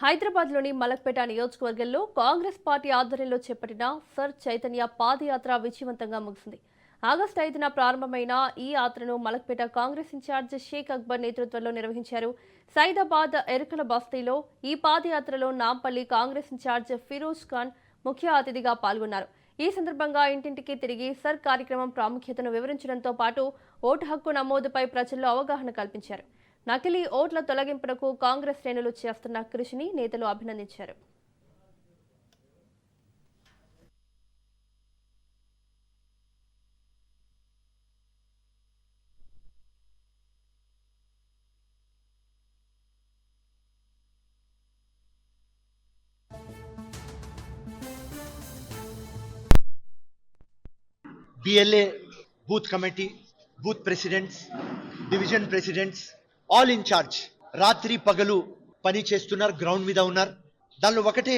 హైదరాబాద్లోని మలక్పేట నియోజకవర్గంలో కాంగ్రెస్ పార్టీ ఆధ్వర్యంలో చేపట్టిన సర్ చైతన్య పాదయాత్ర విజయవంతంగా ముగిసింది. ఆగస్టు 5న ప్రారంభమైన ఈ యాత్రను మలక్పేట కాంగ్రెస్ ఇన్ఛార్జ్ షేక్ అక్బర్ నేతృత్వంలో నిర్వహించారు. సైదాబాద్ ఎరుకల బస్తీలో ఈ పాదయాత్రలో నాంపల్లి కాంగ్రెస్ ఇన్ఛార్జ్ ఫిరోజ్ ఖాన్ ముఖ్య అతిథిగా పాల్గొన్నారు. ఈ సందర్భంగా ఇంటింటికి తిరిగి సర్ కార్యక్రమం ప్రాముఖ్యతను వివరించడంతో పాటు ఓటు హక్కు నమోదుపై ప్రజల్లో అవగాహన కల్పించారు. నకిలీ ఓట్ల తొలగింపునకు కాంగ్రెస్ శ్రేణులు చేస్తున్న కృషిని నేతలు అభినందించారు. BLA, booth committee, booth presidents, division presidents, all in charge. రాత్రి పగలు పని చేస్తున్నారు, గ్రౌండ్ మీద ఉన్నారు. దానిలో ఒకటే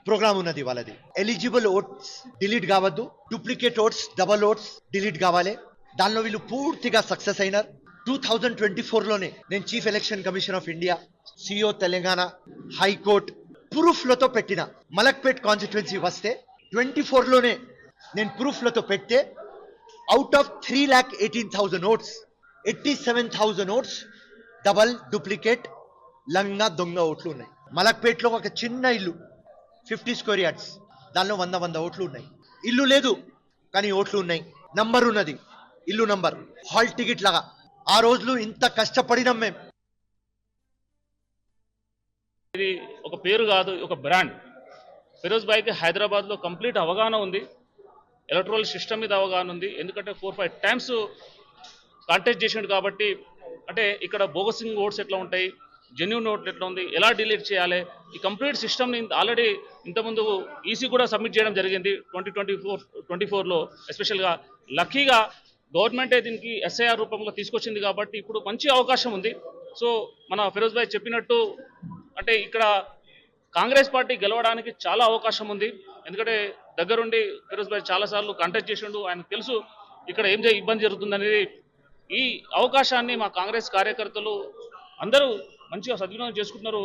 ప్రోగ్రామ్ ఉన్నది వాళ్ళది. ఎలిజిబుల్ ఓట్స్ డిలీట్ కావద్దు, duplicate votes, double votes delete కావాలి. దానిలో వీళ్ళు పూర్తిగా సక్సెస్ అయినారు. 2024లోనే నేను chief election commission of India, CEO Telangana, high court ప్రూఫ్లతో పెట్టిన మలక్పేట్ కాన్స్టిట్యున్సీ వస్తే 24లోనే నేను ప్రూఫ్లతో పెడితే out of 3,18,000 votes 87,000 votes double, duplicate, లంగా దొంగ ఓట్లు ఉన్నాయి. మలక్పేట్లో ఒక చిన్న ఇల్లు 50 స్క్వేర్ యార్డ్స్, దానిలో 100 ఓట్లు ఉన్నాయి. ఇల్లు లేదు కానీ ఓట్లు ఉన్నాయి, నంబర్ ఉన్నది, ఇల్లు నంబర్, హాల్ టికెట్ లాగా. ఆ రోజులు ఇంత కష్టపడినాం మేము. ఇది ఒక పేరు కాదు, ఒక బ్రాండ్. ఫిరోజ్ భాయ్కి హైదరాబాద్లో కంప్లీట్ అవగాహన ఉంది, ఎలక్ట్రల్ సిస్టమ్ మీద అవగాహన ఉంది. ఎందుకంటే 4-5 టైమ్స్ కాంటెస్ట్ చేసిండు కాబట్టి. అంటే ఇక్కడ బోగసింగ్ ఓట్స్ ఎట్లా ఉంటాయి, జెన్యూన్ ఓట్లు ఎట్లా ఉంది, ఎలా డిలీట్ చేయాలి, ఈ కంప్లీట్ సిస్టమ్ని ఆల్రెడీ ఇంతకుముందు ఈసీ కూడా సబ్మిట్ చేయడం జరిగింది 2024లో. ఎస్పెషల్గా లక్కీగా గవర్నమెంటే దీనికి ఎస్ఐఆర్ రూపంలో తీసుకొచ్చింది కాబట్టి ఇప్పుడు మంచి అవకాశం ఉంది. సో మన ఫిరోజ్ భాయ్ చెప్పినట్టు అంటే ఇక్కడ కాంగ్రెస్ పార్టీ గెలవడానికి చాలా అవకాశం ఉంది. ఎందుకంటే దగ్గరుండి ఫిరోజ్ భాయ్ చాలాసార్లు కంటెస్ట్ చేసిండు, ఆయనకు తెలుసు ఇక్కడ ఏం ఇబ్బంది జరుగుతుందనేది. ఈ అవకాశాన్ని మా కాంగ్రెస్ కార్యకర్తలు అందరూ మంచిగా సద్వినియోగం చేసుకుంటున్నారు.